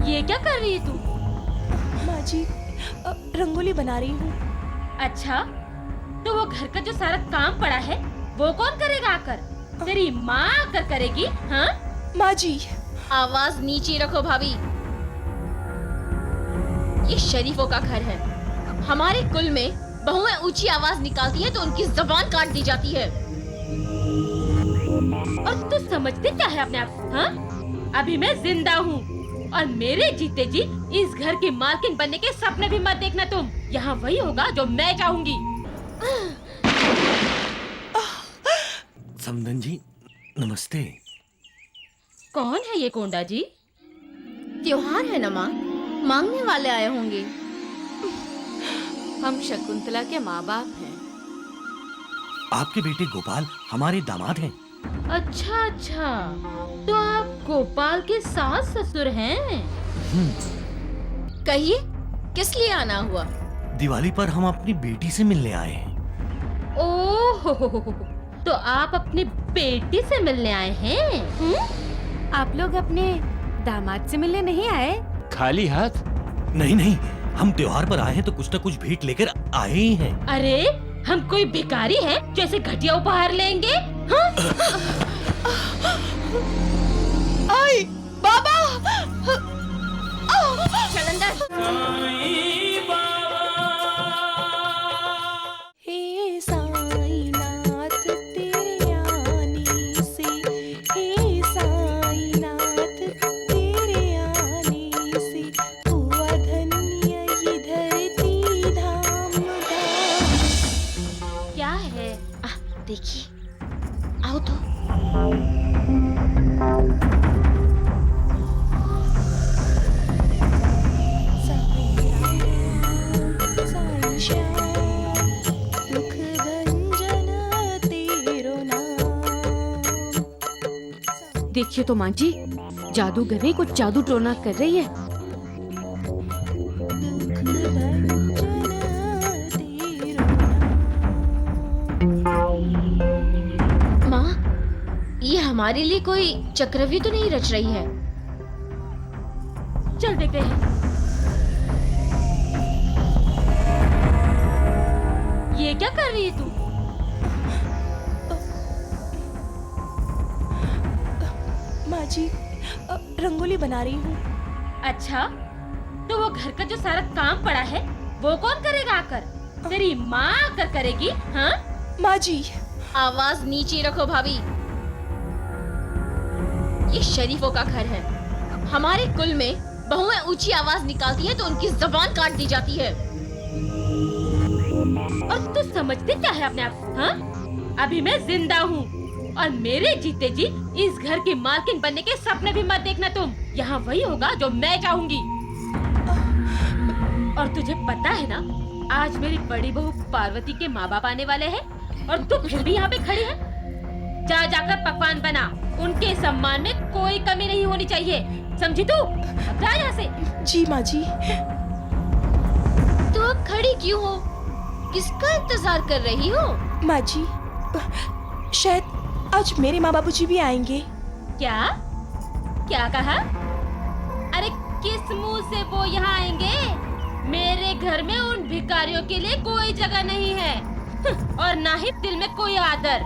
ये क्या कर रही है तू? माँ जी, रंगोली बना रही हूँ। अच्छा, तो वो घर का जो सारा काम पड़ा है वो कौन करेगा आकर? तेरी माँ आकर करेगी, हाँ? माँ जी, आवाज नीचे रखो भाभी। ये शरीफों का घर है। हमारे कुल में बहुएं ऊंची आवाज निकालती है तो उनकी जबान काट दी जाती है। और तू समझती क्या है अपने आप, हाँ? अभी मैं जिंदा हूँ और मेरे जीते जी इस घर की मालकिन बनने के सपने भी मत देखना तुम। यहाँ वही होगा जो मैं चाहूंगी। समधन जी, नमस्ते। कौन है ये कोंडा जी? त्योहार है ना माँ, मांगने वाले आए होंगे। हम शकुंतला के माँ बाप हैं। आपके बेटे गोपाल हमारे दामाद हैं। अच्छा अच्छा, तो आप गोपाल के सास ससुर हैं? कहिए, किस लिए आना हुआ? दिवाली पर हम अपनी बेटी से मिलने आए हैं। ओह, तो आप अपनी बेटी से मिलने आए हैं? आप लोग अपने दामाद से मिलने नहीं आए? खाली हाथ? नहीं नहीं, हम त्योहार पर आए हैं तो कुछ न कुछ भेंट लेकर आए ही हैं। अरे, हम कोई भिखारी हैं जो ऐसे घटिया उपहार लेंगे? हाँ? आई बाबा। चल अंदर। हे साईनाथ तेरे आने से, हे साईनाथ तेरे आने से हुआ धन्य ये धरती धाम धाम। क्या है? देखिए, आओ तो। साईं श्याम दुख भंजन तेरो नाम। देखिए तो माँ जी, जादूगरनी कुछ जादू टोना कर रही है। दुख भंजन तेरो नाम। माँ, ये हमारे लिए कोई चक्रव्यूह तो नहीं रच रही है? चल देखते हैं। ये क्या कर रही है तू? माँ जी, रंगोली बना रही हूँ। अच्छा, तो वो घर का जो सारा काम पड़ा है वो कौन करेगा आकर? तेरी माँ आकर करेगी, हाँ? माँ जी, आवाज नीचे रखो भाभी। ये शरीफों का घर है। हमारे कुल में बहुएं ऊंची आवाज निकालती है तो उनकी जबान काट दी जाती है। और तू समझती क्या है अपने आप, हाँ? अभी मैं जिंदा हूँ और मेरे जीते जी इस घर की मालकिन बनने के सपने भी मत देखना तुम। यहाँ वही होगा जो मैं चाहूंगी। और तुझे पता है ना, आज मेरी बड़ी बहू पार्वती के माँ बाप आने वाले हैं और तू फिर भी यहाँ पे खड़ी है। जा जाकर पकवान बना, उनके सम्मान में कोई कमी नहीं होनी चाहिए, समझी तू? अब जा यहाँ से। जी माँ जी। तो अब खड़ी क्यों हो? किसका इंतजार कर रही हो? माँ जी, शायद आज मेरे माँ बाबूजी भी आएंगे। क्या? क्या कहा? अरे किस मुंह से वो यहाँ आएंगे? मेरे घर में उन भिखारियों के लिए कोई जगह नहीं है और ना ही दिल में कोई आदर।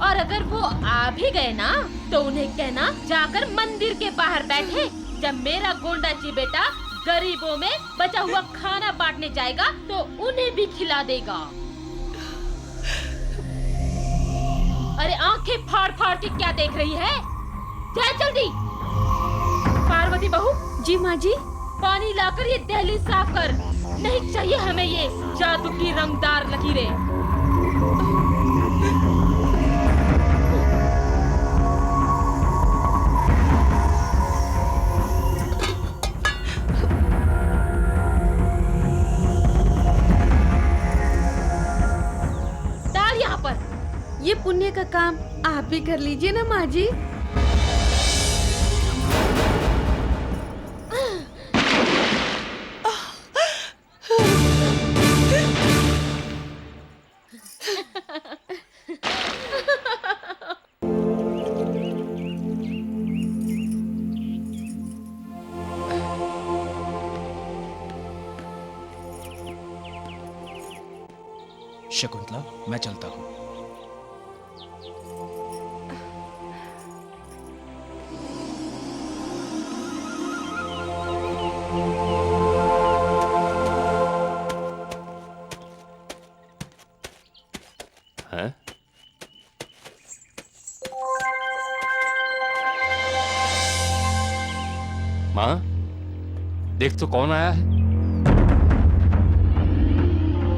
और अगर वो आ भी गए ना तो उन्हें कहना जाकर मंदिर के बाहर बैठे। जब मेरा गोंडा जी बेटा गरीबों में बचा हुआ खाना बांटने जाएगा तो उन्हें भी खिला देगा। अरे आंखें फाड़ फाड़ के क्या देख रही है? जा जल्दी। पार्वती बहू, जी माँ जी। पानी लाकर ये दहलीज साफ कर। नहीं चाहिए हमें ये जादू की रंगदार लकीरें। डाल यहाँ पर। ये पुण्य का काम आप भी कर लीजिए ना माँ जी। शकुंतला, मैं चलता हूँ। हैं? माँ, देख तो कौन आया है।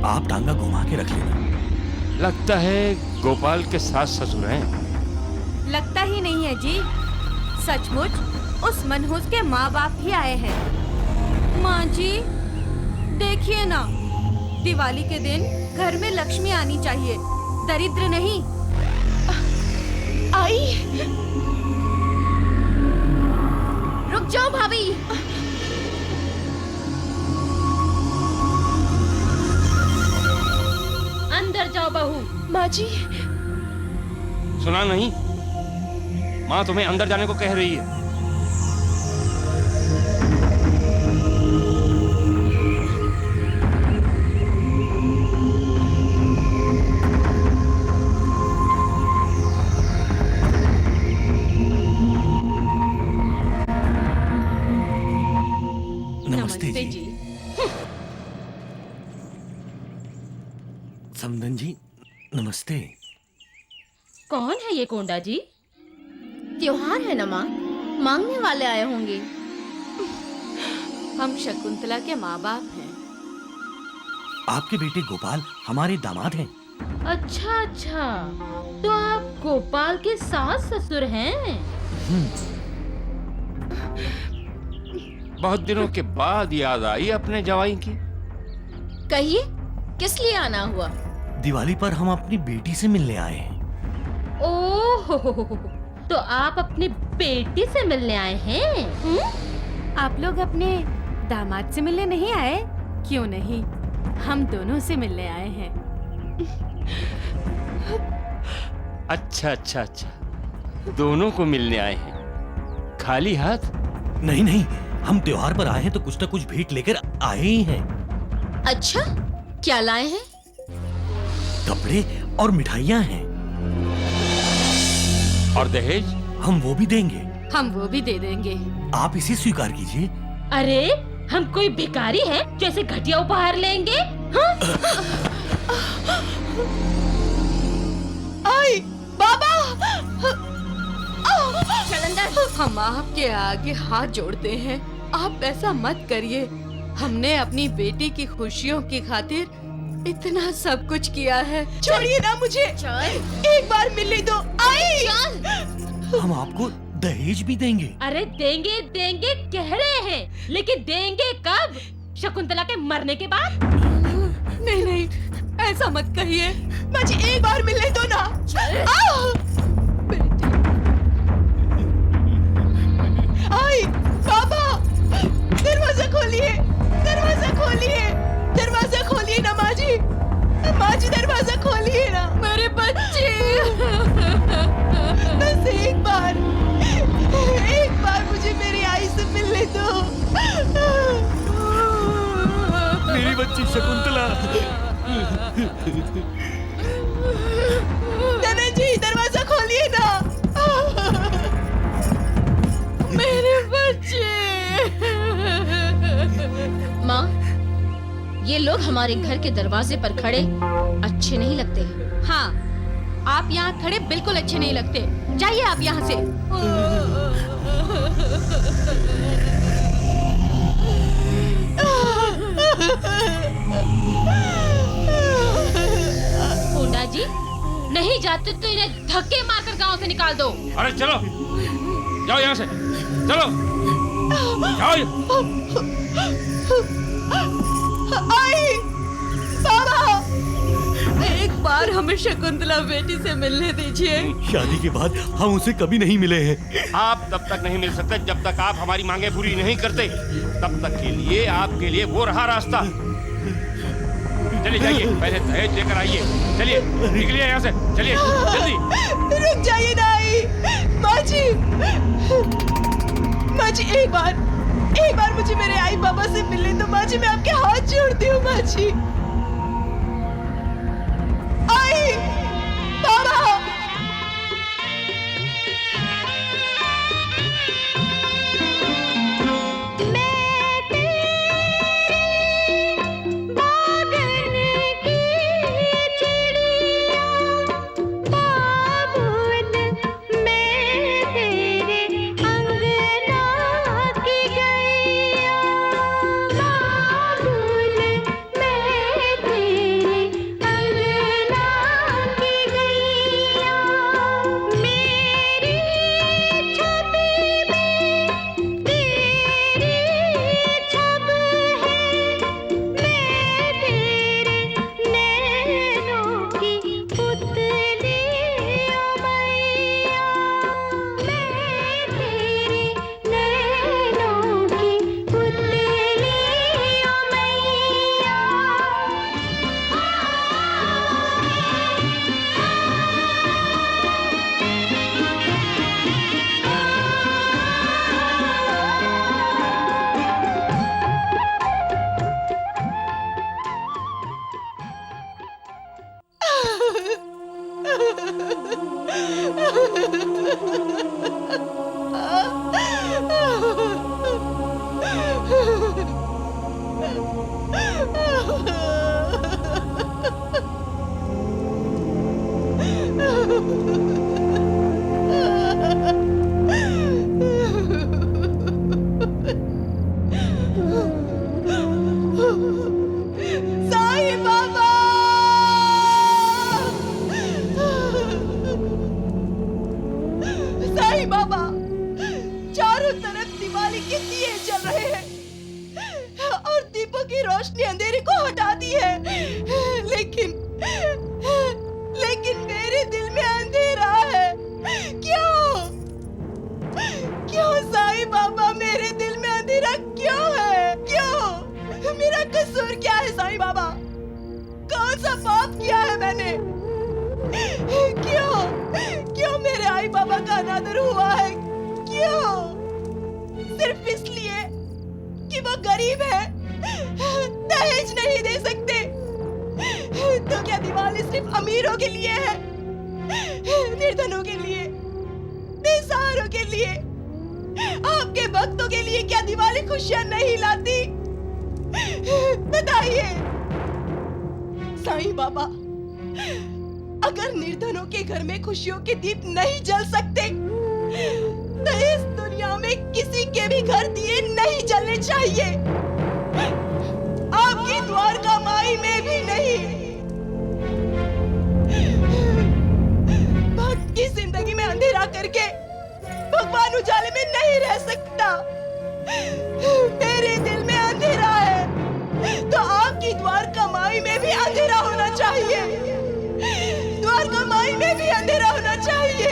आप टांगा घुमा के रख लेना। लगता है गोपाल के सास ससुर हैं। लगता ही नहीं है जी, सचमुच उस मनहूस के माँ बाप ही आए हैं। माँ जी देखिए ना, दिवाली के दिन घर में लक्ष्मी आनी चाहिए, दरिद्र नहीं। आई, रुक जाओ भाभी। अंदर जाओ बहू। माँ जी। सुना नहीं? माँ तुम्हें अंदर जाने को कह रही है। नमस्ते जी। जी। समधन जी, नमस्ते। कौन है ये कोंडा जी? त्योहार है ना माँ, मांगने वाले आए होंगे। हम शकुंतला के माँ बाप हैं। आपके बेटे गोपाल हमारे दामाद हैं। अच्छा अच्छा, तो आप गोपाल के सास ससुर हैं? बहुत दिनों के बाद याद आई अपने जवाई की। कहिए, किस लिए आना हुआ? दिवाली पर हम अपनी बेटी से मिलने आए हैं। ओह, तो आप अपनी बेटी से मिलने आए हैं? आप लोग अपने दामाद से मिलने नहीं आए? क्यों नहीं, हम दोनों से मिलने आए हैं। अच्छा अच्छा अच्छा, दोनों को मिलने आए हैं। खाली हाथ? नहीं नहीं, हम त्योहार पर आए हैं तो कुछ न कुछ भेंट लेकर आए ही हैं। अच्छा, क्या लाए हैं? कपड़े और मिठाइयाँ हैं। और दहेज? हम वो भी देंगे। हम वो भी दे देंगे। आप इसे स्वीकार कीजिए। अरे, हम कोई भिखारी हैं जो ऐसे घटिया उपहार लेंगे? हाँ? आई, बाबा। चल अंदर। हम आपके आगे हाथ जोड़ते हैं, आप ऐसा मत करिए। हमने अपनी बेटी की खुशियों की खातिर इतना सब कुछ किया है। छोड़िए ना मुझे, चल एक बार मिलने दो। आई, चल। हम आपको दहेज भी देंगे। अरे देंगे देंगे कह रहे हैं, लेकिन देंगे कब? शकुंतला के मरने के बाद? नहीं नहीं, ऐसा मत कहिए। माँ जी एक बार मिलने दो ना। आई, बाबा, दरवाजा खोलिए, दरवाजा खोलिए, दरवाजा खोलिए ना माँ जी। माँ जी दरवाजा खोलिए ना। मेरे बच्चे। बस एक बार मुझे मेरी आई से मिलने दो। मेरी बच्ची शकुंतला। नाना जी दरवाजा खोलिए ना। मेरे बच्चे। माँ, ये लोग हमारे घर के दरवाजे पर खड़े अच्छे नहीं लगते हैं। हाँ, आप यहाँ खड़े बिल्कुल अच्छे नहीं लगते। जाइए आप यहाँ से। कोंडा जी, नहीं जाते तो इन्हें धक्के मारकर गांव से निकाल दो। अरे चलो, जाओ यहाँ से, चलो जाओ। आई, बाबा, एक बार हमें शकुंतला बेटी से मिलने दीजिए। शादी के बाद हम उसे कभी नहीं मिले हैं। आप तब तक नहीं मिल सकते जब तक आप हमारी मांगे पूरी नहीं करते। तब तक के लिए आपके लिए वो रहा रास्ता। चलिए जाइए, पहले दहेज लेकर आइए। चलिए निकलिए यहाँ से, चलिए जल्दी। रुक जाइए ना आई। माँ जी, माँ जी एक बार मुझे मेरे आई बाबा से मिलने दो। माँ जी मैं आपके हाथ जोड़ती हूँ। माँ जी रोशनी अंधेरे को हटाती है, लेकिन मेरे दिल में अंधेरा है। क्यों क्यों साईं बाबा, मेरे दिल में अंधेरा क्यों है? क्यों? मेरा कसूर क्या है साईं बाबा? कौन सा पाप किया है मैंने? क्यों मेरे आई बाबा का अनादर हुआ है? क्यों? सिर्फ इसलिए कि वो गरीब है, दहेज नहीं दे सकते। तो क्या दिवाली सिर्फ अमीरों के लिए है? निर्धनों के लिए, बेसहारों के लिए, आपके भक्तों के लिए क्या दिवाली खुशियां नहीं लाती? बताइए साईं बाबा, अगर निर्धनों के घर में खुशियों के दीप नहीं जल सकते तो इस दुनिया में किसी के भी घर दिए नहीं जलने चाहिए, आपकी द्वारका माई में भी नहीं। भक्त की जिंदगी में अंधेरा करके भगवान उजाले में नहीं रह सकता। मेरे दिल में अंधेरा है तो आपकी द्वारका माई में भी अंधेरा होना चाहिए, द्वारका माई में भी अंधेरा होना चाहिए।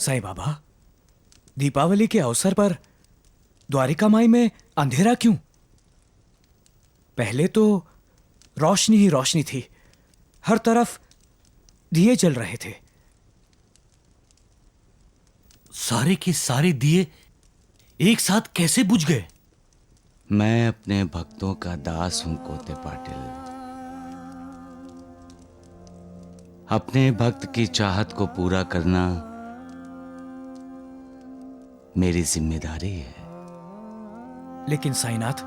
साईं बाबा, दीपावली के अवसर पर द्वारिका माई में अंधेरा क्यों? पहले तो रोशनी ही रोशनी थी, हर तरफ दिए जल रहे थे। सारे के सारे दिए एक साथ कैसे बुझ गए? मैं अपने भक्तों का दास हूं कोते पाटिल। अपने भक्त की चाहत को पूरा करना मेरी जिम्मेदारी है। लेकिन साईनाथ,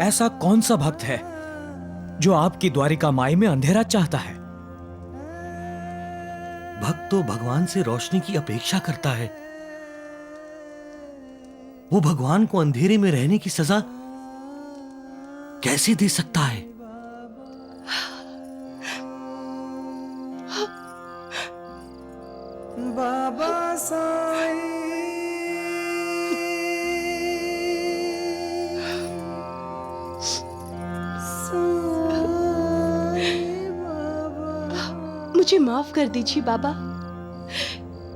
ऐसा कौन सा भक्त है जो आपकी द्वारिका माई में अंधेरा चाहता है? भक्त तो भगवान से रोशनी की अपेक्षा करता है। वो भगवान को अंधेरे में रहने की सजा कैसे दे सकता है? बाबा साईं, मुझे माफ कर दीजिए बाबा।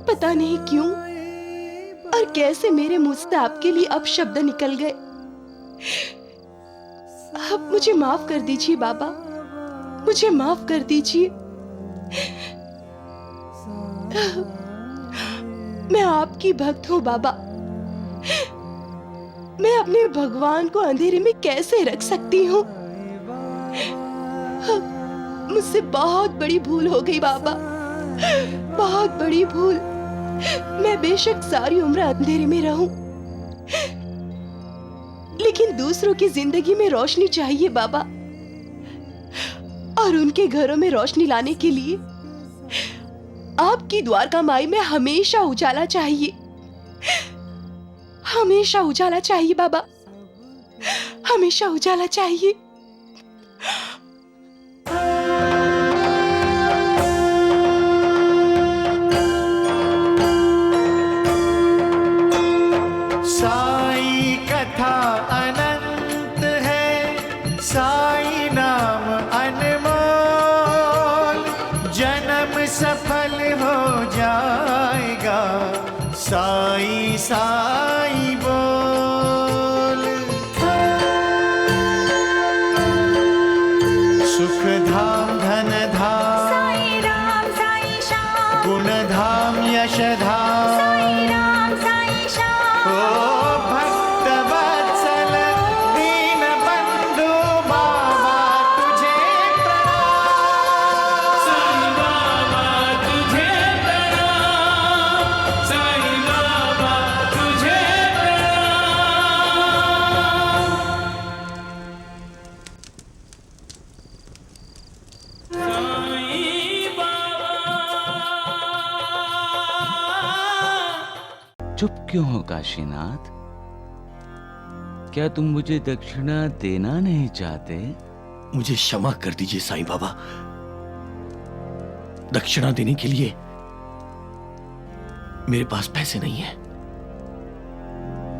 पता नहीं क्यों और कैसे मेरे मुंह से आपके लिए अपशब्द निकल गए। आप मुझे माफ कर दीजिए बाबा, मुझे माफ कर दीजिए। मैं आपकी भक्त हूँ बाबा। मैं अपने भगवान को अंधेरे में कैसे रख सकती हूँ? मुझसे बहुत बड़ी भूल हो गई बाबा, बहुत बड़ी भूल। मैं बेशक सारी उम्र अंधेरे में रहूं, लेकिन दूसरों की जिंदगी में रोशनी चाहिए बाबा। और उनके घरों में रोशनी लाने के लिए आपकी द्वारका माई में हमेशा उजाला चाहिए, हमेशा उजाला चाहिए बाबा, हमेशा उजाला चाहिए। साई कथा अनंत है, साई नाम अनमोल, जन्म सफल हो जाएगा, साई साई बोल। क्यों हो काशीनाथ? क्या तुम मुझे दक्षिणा देना नहीं चाहते? मुझे क्षमा कर दीजिए साईं बाबा। दक्षिणा देने के लिए मेरे पास पैसे नहीं है।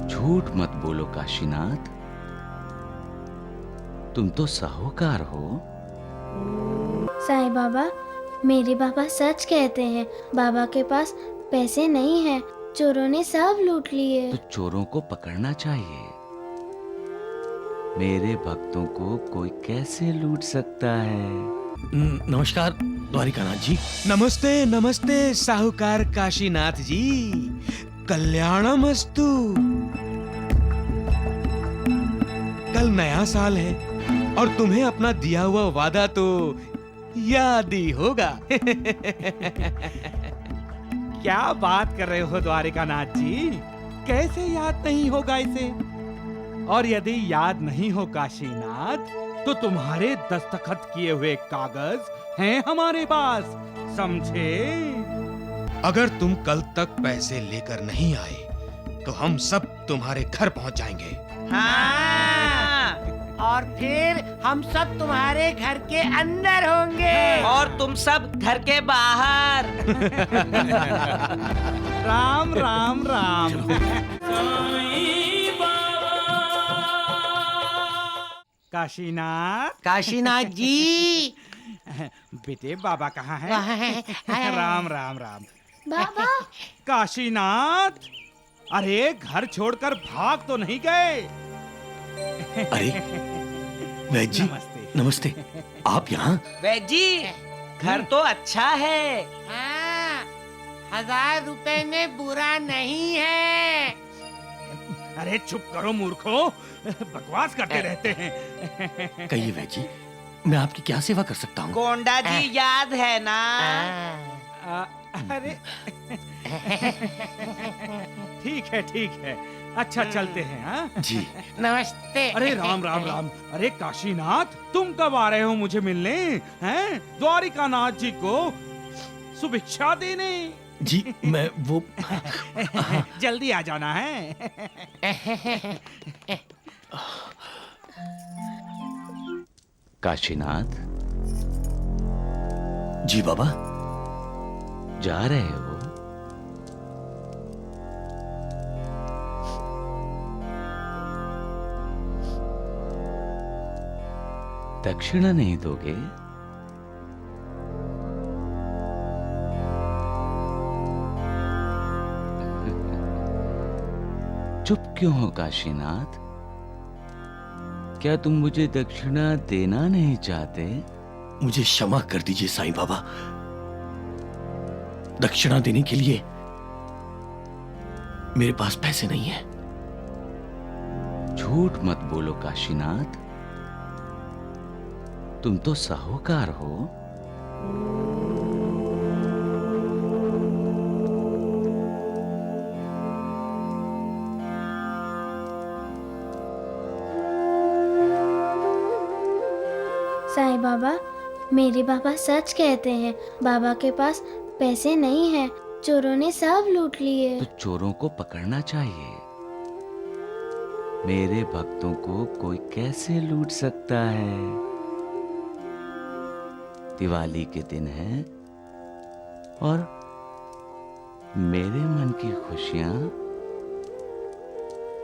झूठ मत बोलो काशीनाथ, तुम तो साहूकार हो। साईं बाबा, मेरे बाबा सच कहते हैं। बाबा के पास पैसे नहीं हैं, चोरों ने सब लूट लिए। तो चोरों को पकड़ना चाहिए। मेरे भक्तों को कोई कैसे लूट सकता है? नमस्कार द्वारिकानाथ जी। नमस्ते नमस्ते साहूकार काशीनाथ जी, कल्याणमस्तु। कल नया साल है और तुम्हें अपना दिया हुआ वादा तो याद ही होगा। क्या बात कर रहे हो द्वारिकानाथ जी, कैसे याद नहीं होगा इसे? और यदि याद नहीं हो काशीनाथ, तो तुम्हारे दस्तखत किए हुए कागज हैं हमारे पास, समझे? अगर तुम कल तक पैसे लेकर नहीं आए तो हम सब तुम्हारे घर पहुंच जाएंगे। हाँ, और फिर हम सब तुम्हारे घर के अंदर होंगे और तुम सब घर के बाहर। राम राम राम। काशीनाथ, काशीनाथ जी। बेटे बाबा कहाँ है? राम राम राम। बाबा, काशीनाथ, अरे घर छोड़कर भाग तो नहीं गए? अरे वैद्य जी, नमस्ते। नमस्ते। आप यहाँ? वैद्य जी, घर तो अच्छा है। हाँ, 1000 रुपए में बुरा नहीं है। अरे चुप करो मूर्खो, बकवास करते रहते हैं। कहिए वैद्य जी, मैं आपकी क्या सेवा कर सकता हूँ? गोंडा जी याद है ना? अरे ठीक है, अच्छा चलते हैं। हाँ जी नमस्ते। अरे राम राम राम। अरे काशीनाथ, तुम कब आ रहे हो मुझे मिलने? हैं द्वारिकानाथ जी को शुभेच्छा देने? जी मैं वो जल्दी आ जाना है। काशीनाथ जी बाबा। जा रहे हो? दक्षिणा नहीं दोगे? चुप क्यों हो काशीनाथ? क्या तुम मुझे दक्षिणा देना नहीं चाहते? मुझे क्षमा कर दीजिए साईं बाबा। दक्षिणा देने के लिए मेरे पास पैसे नहीं है। झूठ मत बोलो काशीनाथ, तुम तो साहूकार हो। साईं बाबा, मेरे बाबा सच कहते हैं। बाबा के पास पैसे नहीं हैं, चोरों ने सब लूट लिए। तो चोरों को पकड़ना चाहिए। मेरे भक्तों को कोई कैसे लूट सकता है? दिवाली के दिन है और मेरे मन की खुशियां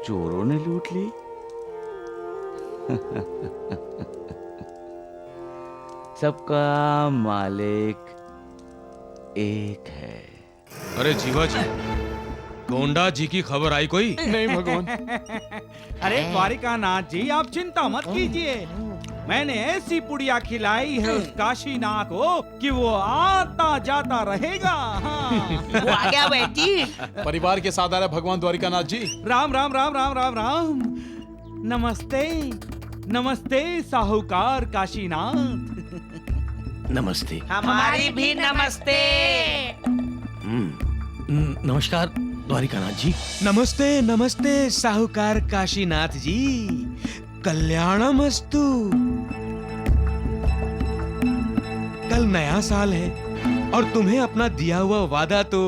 चोरों ने लूट ली। सबका मालिक एक है। अरे जीवा जी, गोंडा जी की खबर आई कोई? नहीं भगवान। अरे द्वारिकानाथ जी, आप चिंता मत कीजिए। मैंने ऐसी पुड़िया खिलाई है उस काशीनाथ को कि वो आता जाता रहेगा। हाँ। वो आ गया वैद्य जी। परिवार के साथ आ रहे भगवान द्वारिकानाथ जी। राम राम राम राम राम राम। नमस्ते नमस्ते साहूकार काशीनाथ। नमस्ते। हमारी भी नमस्ते। नमस्कार द्वारिकानाथ जी। नमस्ते नमस्ते साहूकार काशीनाथ जी, कल्याणमस्तु। कल नया साल है और तुम्हें अपना दिया हुआ वादा तो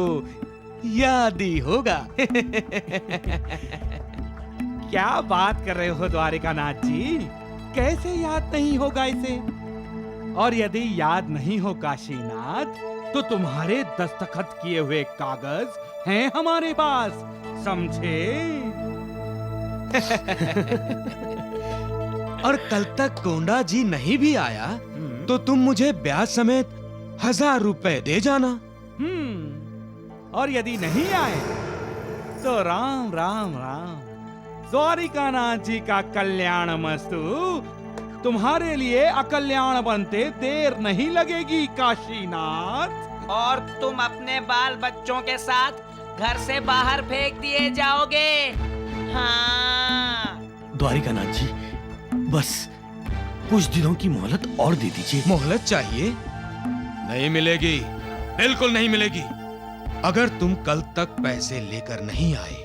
याद ही होगा। क्या बात कर रहे हो द्वारिकानाथ जी, कैसे याद नहीं होगा इसे? और यदि याद नहीं हो काशीनाथ, तो तुम्हारे दस्तखत किए हुए कागज हैं हमारे पास, समझे? और कल तक गोंडा जी नहीं भी आया तो तुम मुझे ब्याज समेत 1000 रुपए दे जाना। और यदि नहीं आए तो राम राम राम, द्वारिकानाथ जी का कल्याण मस्तु। तुम्हारे लिए अकल्याण बनते देर नहीं लगेगी काशीनाथ। और तुम अपने बाल बच्चों के साथ घर से बाहर फेंक दिए जाओगे। हाँ। द्वारिकानाथ जी, बस कुछ दिनों की मोहलत और दे दीजिए। मोहलत चाहिए? नहीं मिलेगी, बिल्कुल नहीं मिलेगी। अगर तुम कल तक पैसे लेकर नहीं आए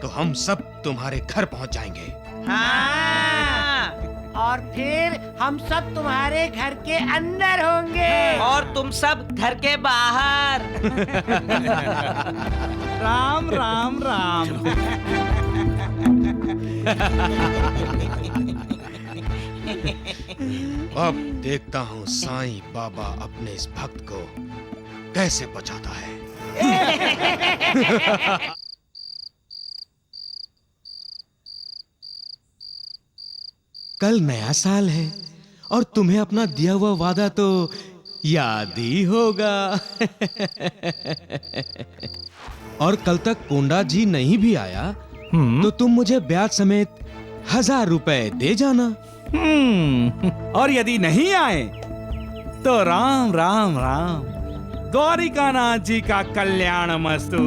तो हम सब तुम्हारे घर पहुंच जाएंगे। हाँ। और फिर हम सब तुम्हारे घर के अंदर होंगे और तुम सब घर के बाहर। राम राम राम। अब देखता हूँ साईं बाबा अपने इस भक्त को कैसे बचाता है। कल नया साल है और तुम्हें अपना दिया हुआ वादा तो याद ही होगा। और कल तक कोंडा जी नहीं भी आया तो तुम मुझे ब्याज समेत 1000 रुपए दे जाना। और यदि नहीं आए तो राम राम राम, द्वारिकानाथ जी का कल्याण मस्तु।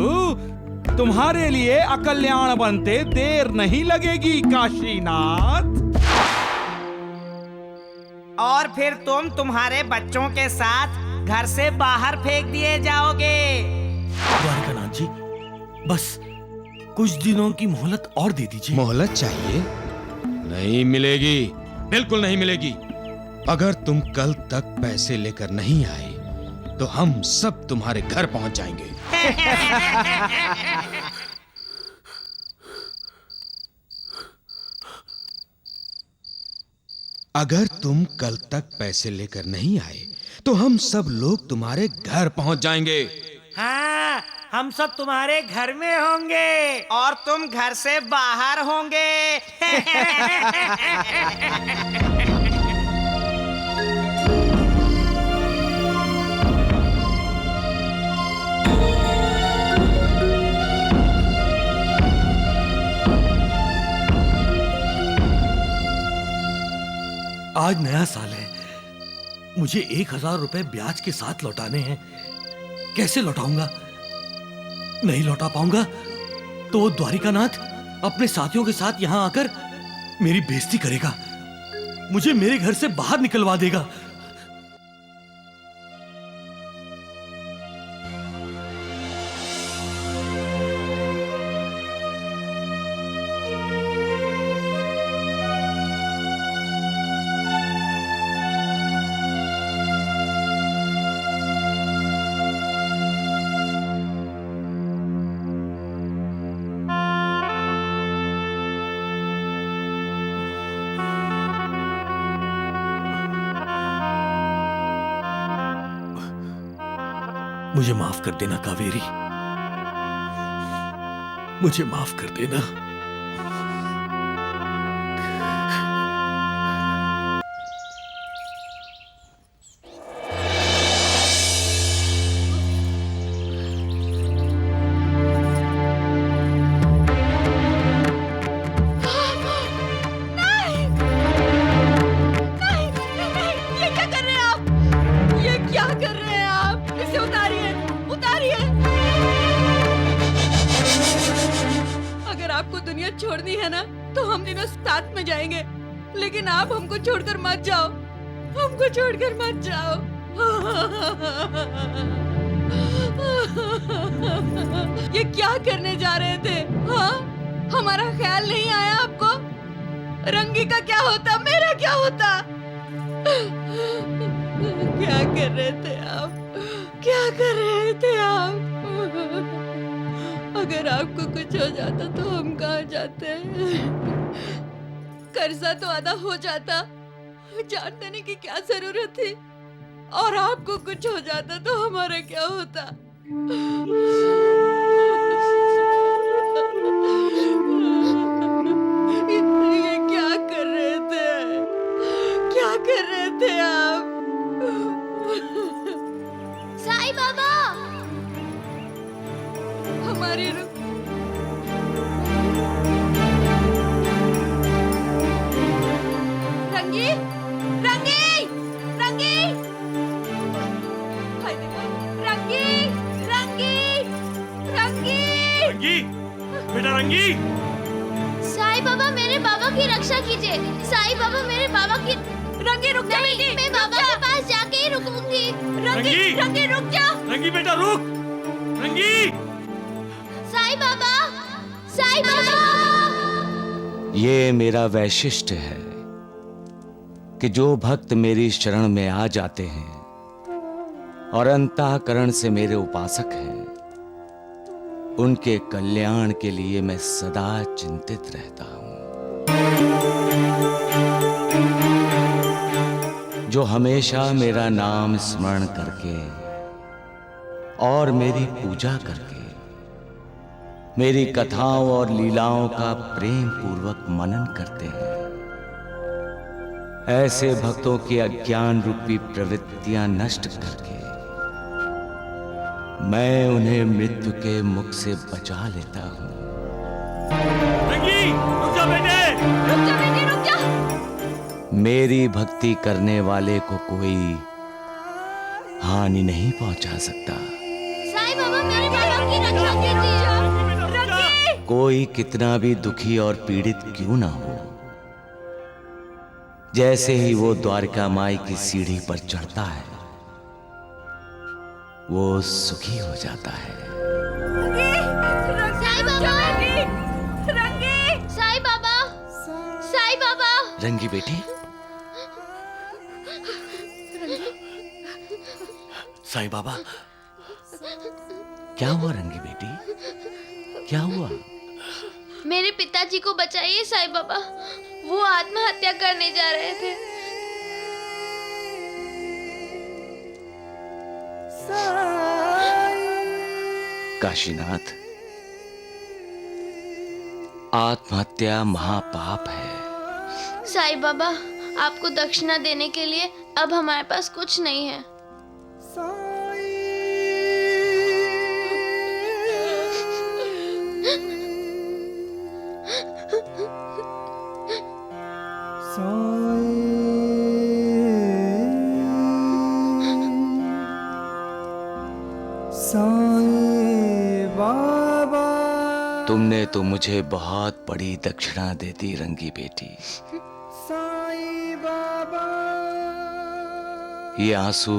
तुम्हारे लिए अकल्याण बनते देर नहीं लगेगी काशीनाथ। और फिर तुम तुम्हारे बच्चों के साथ घर से बाहर फेंक दिए जाओगे। द्वारिकानाथ जी, बस कुछ दिनों की मोहलत और दे दीजिए। मोहलत चाहिए? नहीं मिलेगी, बिल्कुल नहीं मिलेगी। अगर तुम कल तक पैसे लेकर नहीं आए तो हम सब तुम्हारे घर पहुंच जाएंगे। अगर तुम कल तक पैसे लेकर नहीं आए तो हम सब लोग तुम्हारे घर पहुंच जाएंगे। हाँ, हम सब तुम्हारे घर में होंगे और तुम घर से बाहर होंगे। आज नया साल है, मुझे 1000 रुपए ब्याज के साथ लौटाने हैं। कैसे लौटाऊंगा? नहीं लौटा पाऊंगा तो वो द्वारिकानाथ अपने साथियों के साथ यहां आकर मेरी बेइज्जती करेगा, मुझे मेरे घर से बाहर निकलवा देगा। मुझे माफ कर देना कावेरी, मुझे माफ कर देना। छोड़नी है ना तो हम तीनों साथ में जाएंगे, लेकिन आप हमको छोड़कर मत जाओ, हमको छोड़कर मत जाओ। ये क्या करने जा रहे थे? हाँ, हमारा ख्याल नहीं आया आपको? रंगी का क्या होता, मेरा क्या होता? क्या कर रहे थे आप? क्या कर रहे थे आप? अगर आपको कुछ हो जाता तो हम कहाँ जाते हैं? कर्जा तो आधा हो जाता, जान देने की क्या जरूरत थी? और आपको कुछ हो जाता तो हमारा क्या होता? ये क्या कर रहे थे? क्या कर रहे थे आप? साईं बाबा, हमारी रंगी, रंगी, रंगी, हाय देखो, रंगी, रंगी, रंगी, रंगी, बेटा रंगी। साईं बाबा मेरे बाबा की रक्षा कीजिए। साईं बाबा मेरे बाबा की। रंगी रुक जा बेटी, मैं बाबा के पास जाके ही रुकूंगी। रंगी, रंगी रुक जा। रंगी बेटा रुक। रंगी। साईं बाबा, साईं बाबा। ये मेरा वैशिष्ट्य है कि जो भक्त मेरी शरण में आ जाते हैं और अंतःकरण से मेरे उपासक हैं, उनके कल्याण के लिए मैं सदा चिंतित रहता हूं। जो हमेशा मेरा नाम स्मरण करके और मेरी पूजा करके मेरी कथाओं और लीलाओं का प्रेम पूर्वक मनन करते हैं, ऐसे भक्तों की अज्ञान रूपी प्रवृत्तियां नष्ट करके मैं उन्हें मृत्यु के मुख से बचा लेता हूं। रंगी, रुक जा बेटे। रुक जा बेटी, रुक जा। मेरी भक्ति करने वाले को कोई हानि नहीं पहुंचा सकता। साईं बाबा मेरे बाबा की रक्षा कीजिए। कोई कितना भी दुखी और पीड़ित क्यों ना हो, जैसे ही वो द्वारका माई की सीढ़ी पर चढ़ता है, वो सुखी हो जाता है। साईं बाबा, रंगी, साईं बाबा, साईं बाबा। रंगी बेटी, साईं बाबा। क्या हुआ रंगी बेटी? क्या हुआ? मेरे पिताजी को बचाइए साईं बाबा, वो आत्महत्या करने जा रहे थे। काशीनाथ, आत्महत्या महापाप है। साईं बाबा, आपको दक्षिणा देने के लिए अब हमारे पास कुछ नहीं है। तुमने तो मुझे बहुत बड़ी दक्षिणा दे दी रंगी बेटी। ये आंसू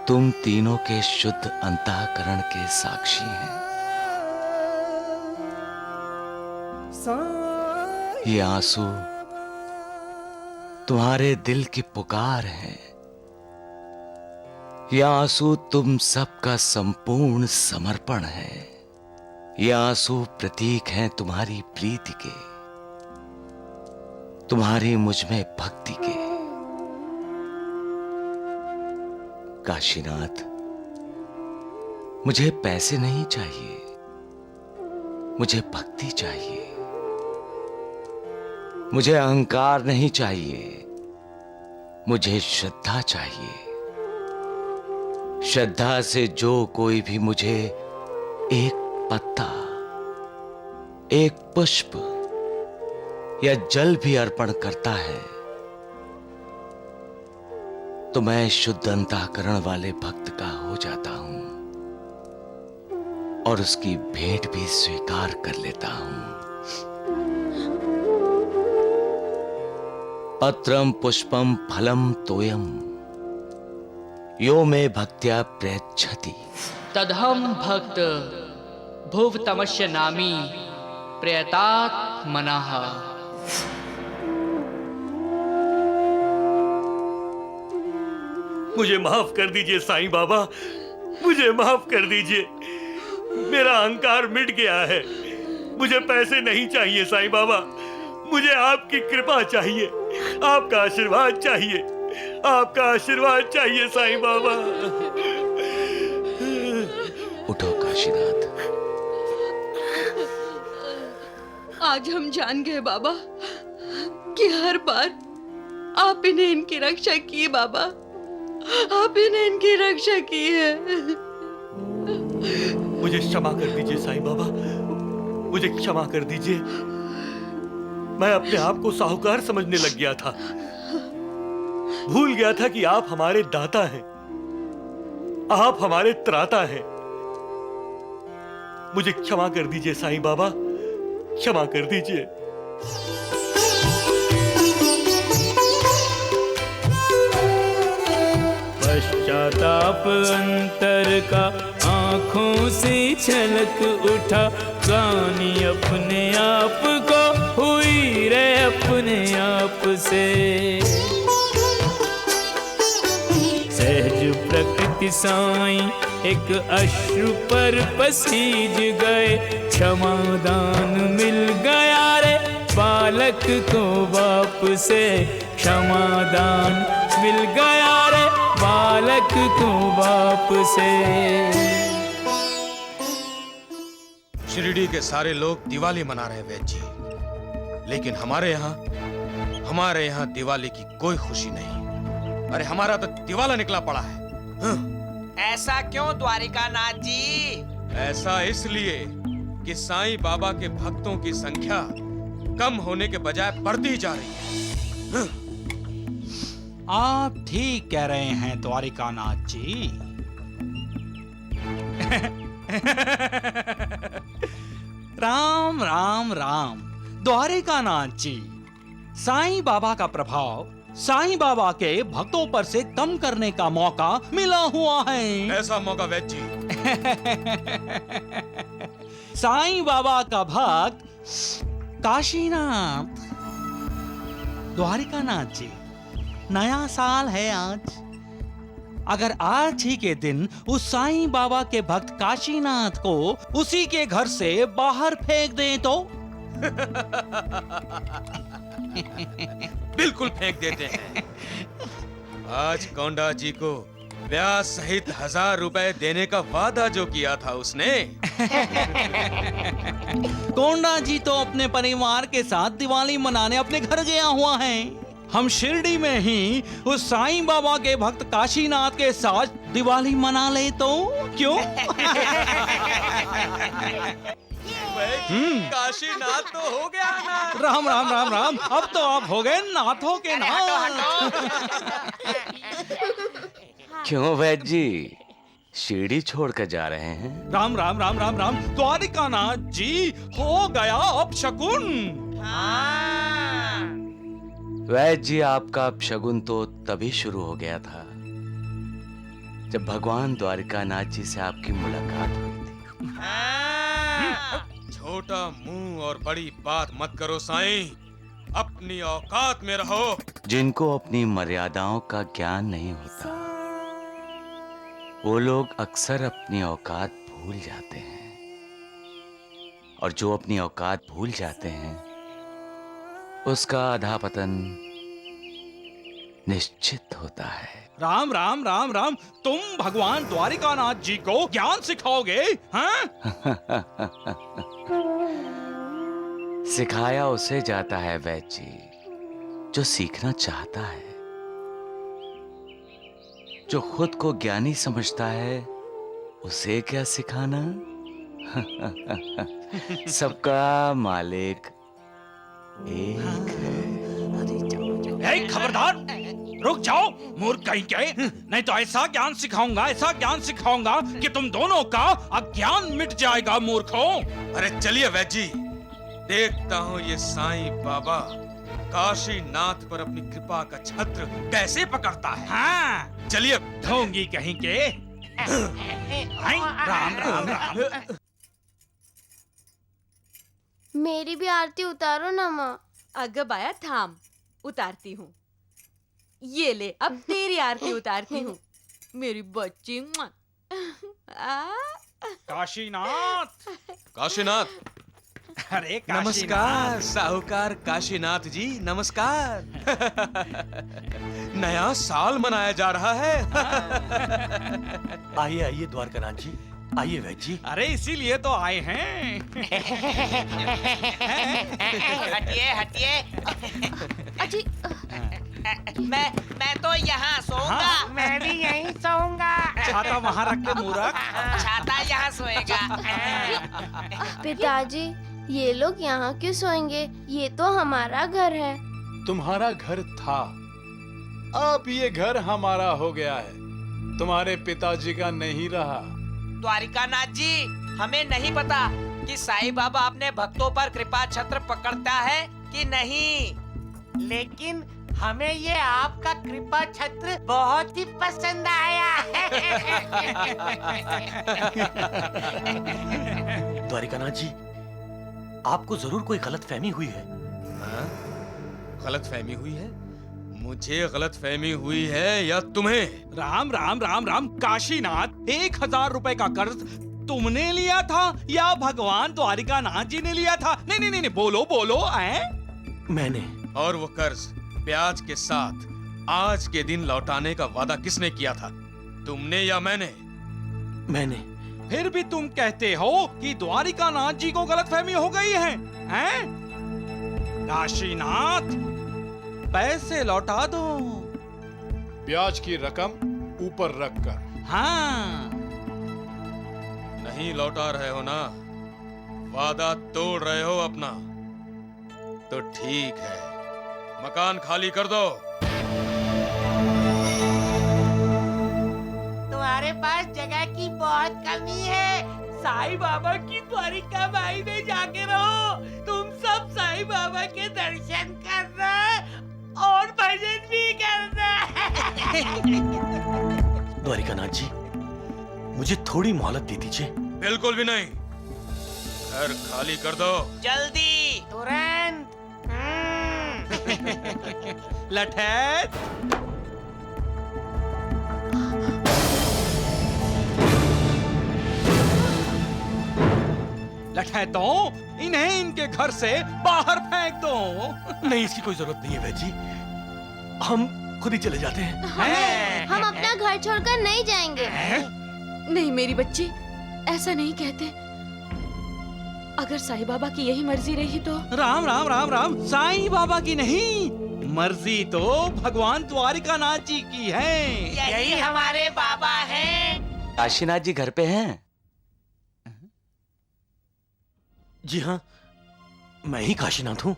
तुम तीनों के शुद्ध अंतःकरण के साक्षी हैं। ये आंसू तुम्हारे दिल की पुकार है। ये आंसू तुम सबका संपूर्ण समर्पण है। ये आंसू प्रतीक हैं तुम्हारी प्रीति के, तुम्हारी मुझ में भक्ति के। काशीनाथ, मुझे पैसे नहीं चाहिए, मुझे भक्ति चाहिए। मुझे अहंकार नहीं चाहिए, मुझे श्रद्धा चाहिए। श्रद्धा से जो कोई भी मुझे एक पत्ता, एक पुष्प या जल भी अर्पण करता है, तो मैं शुद्ध अंतःकरण वाले भक्त का हो जाता हूं और उसकी भेंट भी स्वीकार कर लेता हूं। पत्रम पुष्पम फलम तोयम यो मे भक्त्या प्रयच्छति। तदहम भक्त भुव तमस्य नामी प्रयतात मनाः। मुझे माफ कर दीजिए साईं बाबा, मुझे माफ कर दीजिए। मेरा अहंकार मिट गया है। मुझे पैसे नहीं चाहिए साईं बाबा, मुझे आपकी कृपा चाहिए, आपका आशीर्वाद चाहिए, आपका आशीर्वाद चाहिए साईं बाबा। उठो काशीनाथ। आज हम जान गए बाबा कि हर बार आप इन्हें इनकी रक्षा की बाबा, आप इन्हें इनकी रक्षा की है। मुझे क्षमा कर दीजिए साईं बाबा, मुझे क्षमा कर दीजिए। मैं अपने आप को साहूकार समझने लग गया था, भूल गया था कि आप हमारे दाता हैं, आप हमारे त्राता हैं। मुझे क्षमा कर दीजिए साईं बाबा, क्षमा कर दीजिए। पश्चाताप अंतर का आंखों से छलक उठा, गानी अपने आप को हुई रे अपने आप से। सहज प्रकृति साईं एक अश्रु पर पसीज गए, क्षमादान मिल गया रे बालक को बाप से, क्षमादान मिल गया रे बालक को बाप से। शिरडी के सारे लोग दिवाली मना रहे हैं वैद्य जी, लेकिन हमारे यहाँ दिवाली की कोई खुशी नहीं। अरे हमारा तो दिवाला निकला पड़ा है। ऐसा क्यों द्वारिकानाथ जी? ऐसा इसलिए कि साईं बाबा के भक्तों की संख्या कम होने के बजाय बढ़ती जा रही है। आप ठीक कह रहे हैं द्वारिकानाथ जी। राम राम राम द्वारिकानाथ जी, साईं बाबा का प्रभाव साईं बाबा के भक्तों पर से कम करने का मौका मिला हुआ है। ऐसा मौका वैद्य जी। साईं बाबा का भक्त काशीनाथ। द्वारिकानाथ जी, नया साल है आज। अगर आज ही के दिन उस साईं बाबा के भक्त काशीनाथ को उसी के घर से बाहर फेंक दें तो? बिल्कुल फेंक देते हैं। आज कोंडा जी को ब्याज सहित 1000 रुपए देने का वादा जो किया था उसने। कोंडा जी तो अपने परिवार के साथ दिवाली मनाने अपने घर गया हुआ है। हम शिरडी में ही उस साईं बाबा के भक्त काशीनाथ के साथ दिवाली मना ले तो क्यों? काशीनाथ तो हो गया ना। राम राम राम राम, अब तो आप हो गए नाथों के नाथ। क्यों वैद्य जी, शिरडी छोड़कर जा रहे हैं? राम राम राम राम राम द्वारिकानाथ जी, हो गया अब शकुन। वैद्य जी, आपका अपशगुन तो तभी शुरू हो गया था जब भगवान द्वारिकानाथ जी से आपकी मुलाकात हुई थी। छोटा मुंह और बड़ी बात मत करो साईं, अपनी औकात में रहो। जिनको अपनी मर्यादाओं का ज्ञान नहीं होता, वो लोग अक्सर अपनी औकात भूल जाते हैं, और जो अपनी औकात भूल जाते हैं उसका अधःपतन निश्चित होता है। राम राम राम राम, तुम भगवान द्वारिकानाथ जी को ज्ञान सिखाओगे? हाँ? सिखाया उसे जाता है वैद्य जी जो सीखना चाहता है। जो खुद को ज्ञानी समझता है उसे क्या सिखाना। सबका मालिक एक है। खबरदार, रुक जाओ मूर्ख कहीं के, नहीं तो ऐसा ज्ञान सिखाऊंगा कि तुम दोनों का अज्ञान मिट जाएगा मूर्खों। अरे चलिए वैद्य जी, देखता हूँ ये साईं बाबा काशीनाथ पर अपनी कृपा का छत्र कैसे पकड़ता है। हाँ, चलिए। ढोंगी कहीं के। राम राम राम। मेरी भी आरती उतारो ना माँ। अगबाया थाम, उतारती हूँ। ये ले, अब तेरी आरती उतारती हूँ मेरी बच्ची। काशीनाथ। काशीनाथ, अरे काशीनाथ। नमस्कार साहूकार काशीनाथ जी, नमस्कार। नया साल मनाया जा रहा है। आइए आइए द्वारकानाथ जी, आइए वैद्य जी। अरे इसीलिए तो आए हैं। हटिए हटिए। अजी मैं तो यहाँ सोऊंगा। मैं भी यहीं सोऊंगा। छाता वहाँ रख के मूर्ख। छाता यहाँ सोएगा। पिताजी, ये लोग यहाँ क्यों सोएंगे? ये तो हमारा घर है। तुम्हारा घर था, अब ये घर हमारा हो गया है, तुम्हारे पिताजी का नहीं रहा। द्वारिकानाथ जी, हमें नहीं पता कि साईं बाबा अपने भक्तों पर कृपा छत्र पकड़ता है कि नहीं, लेकिन हमें ये आपका कृपा छत्र बहुत ही पसंद आया। द्वारिकानाथ जी, आपको जरूर कोई गलतफहमी हुई है। गलतफहमी हुई है? मुझे गलतफहमी हुई है या तुम्हें? राम राम राम राम। काशीनाथ, 1000 रुपए का कर्ज तुमने लिया था या भगवान द्वारिकानाथ जी ने लिया था? नहीं नहीं नहीं, बोलो बोलो। मैंने। और वो कर्ज ब्याज के साथ आज के दिन लौटाने का वादा किसने किया था, तुमने या मैंने? मैंने। फिर भी तुम कहते हो कि द्वारिकानाथ जी को गलतफहमी हो गई है, हैं? काशीनाथ, पैसे लौटा दो। ब्याज की रकम ऊपर रखकर। हाँ। नहीं लौटा रहे हो ना? वादा तोड़ रहे हो अपना? तो ठीक है, मकान खाली कर दो। तुम्हारे पास जगह की बहुत कमी है। साईं बाबा की द्वारिका माई में जाके रहो। तुम सब साईं बाबा के दर्शन करना और भजन भी करना। द्वारिकानाथ जी, मुझे थोड़ी मोहलत दे दीजिए। बिल्कुल भी नहीं, घर खाली कर दो। जल्दी, तुरंत। लठैत, लठैतों, इन्हें इनके घर से बाहर फेंक दो। नहीं, इसकी कोई जरूरत नहीं है वैद्य जी, हम खुद ही चले जाते हैं। हम अपना घर छोड़कर नहीं जाएंगे। नहीं मेरी बच्ची, ऐसा नहीं कहते। अगर साईं बाबा की यही मर्जी रही तो। राम राम राम राम। साईं बाबा की नहीं, मर्जी तो भगवान द्वारिकानाथ जी की है। यही हमारे बाबा हैं। काशीनाथ जी घर पे हैं? जी हाँ, मैं ही काशीनाथ हूँ।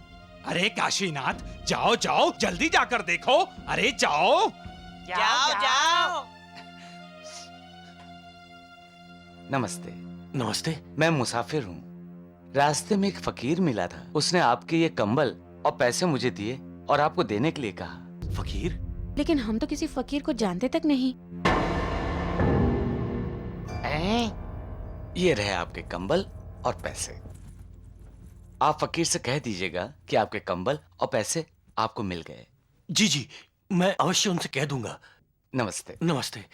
अरे काशीनाथ, जाओ जाओ, जल्दी जाकर देखो। अरे जाओ जाओ जाओ। नमस्ते। नमस्ते। मैं मुसाफिर हूँ। रास्ते में एक फकीर मिला था, उसने आपके ये कंबल और पैसे मुझे दिए और आपको देने के लिए कहा। फकीर? लेकिन हम तो किसी फकीर को जानते तक नहीं। ये रहे आपके कंबल और पैसे। आप फकीर से कह दीजिएगा कि आपके कंबल और पैसे आपको मिल गए। जी जी, मैं अवश्य उनसे कह दूंगा। नमस्ते। नमस्ते।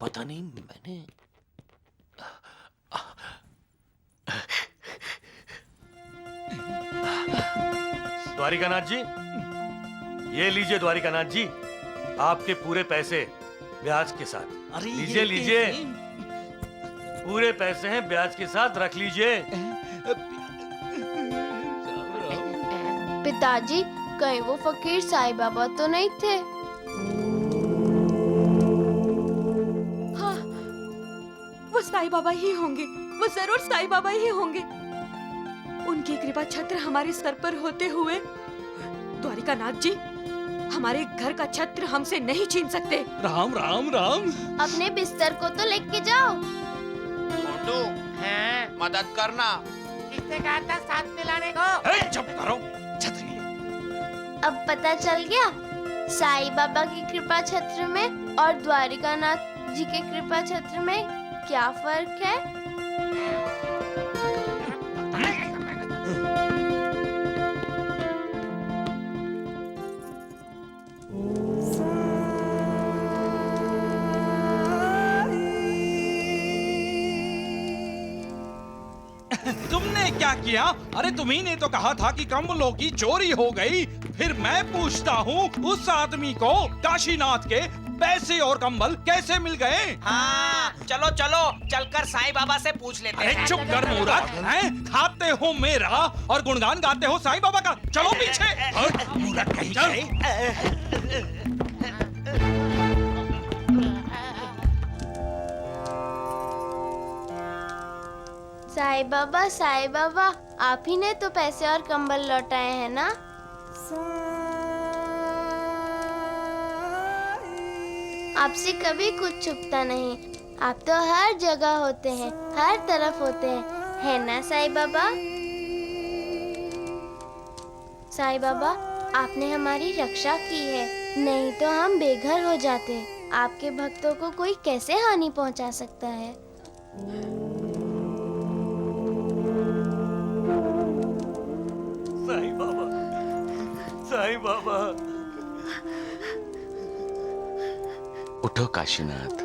पता नहीं मैंने। द्वारिकानाथ जी, ये लीजिए द्वारिकानाथ जी, आपके पूरे पैसे ब्याज के साथ। अरे लीजिए लीजिए, पूरे पैसे हैं, ब्याज के साथ रख लीजिए। पिताजी, कहीं वो फकीर साईं बाबा तो नहीं थे? हाँ, वो साईं बाबा ही होंगे। वो जरूर साईं बाबा ही होंगे। उनकी कृपा छत्र हमारे सर पर होते हुए द्वारिकानाथ जी हमारे घर का छत्र हमसे नहीं छीन सकते। राम राम राम। अपने बिस्तर को तो लेके जाओ। छोटू, मदद करना। किसने कहा था साथ में लाने को? चुप करो, छतरी। अब पता चल गया साईं बाबा की कृपा छत्र में और द्वारिकानाथ जी के कृपा छत्र में क्या फर्क है? क्या किया? अरे तुम्ही ने तो कहा था कि कंबलों की चोरी हो गई। फिर मैं पूछता हूँ उस आदमी को काशीनाथ के पैसे और कंबल कैसे मिल गए? हाँ, चलो चलो चलकर साईं बाबा से पूछ लेते हैं। अरे चुप कर मूर्ख, हैं? खाते हो मेरा और गुणगान गाते हो साईं बाबा का। चलो पीछे। मूर्ख कहीं चल। साईं बाबा, आप ही ने तो पैसे और कंबल लौटाए हैं ना? आपसे कभी कुछ छुपता नहीं। आप तो हर जगह होते हैं, हर तरफ होते हैं, है ना साईं बाबा? साईं बाबा, आपने हमारी रक्षा की है, नहीं तो हम बेघर हो जाते। आपके भक्तों को कोई कैसे हानि पहुंचा सकता है? साईं बाबा, साईं बाबा। उठो काशीनाथ,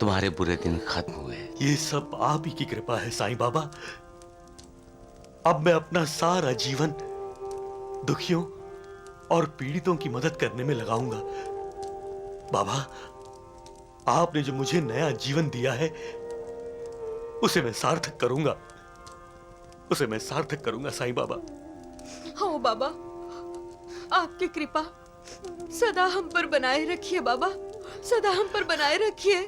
तुम्हारे बुरे दिन खत्म हुए। ये सब आप ही की कृपा है साईं बाबा। अब मैं अपना सारा जीवन दुखियों और पीड़ितों की मदद करने में लगाऊंगा। बाबा, आपने जो मुझे नया जीवन दिया है उसे मैं सार्थक करूंगा, उसे मैं सार्थक करूंगा साईं बाबा। हो बाबा, आपकी कृपा सदा हम पर बनाए रखिए बाबा, सदा हम पर बनाए रखिए।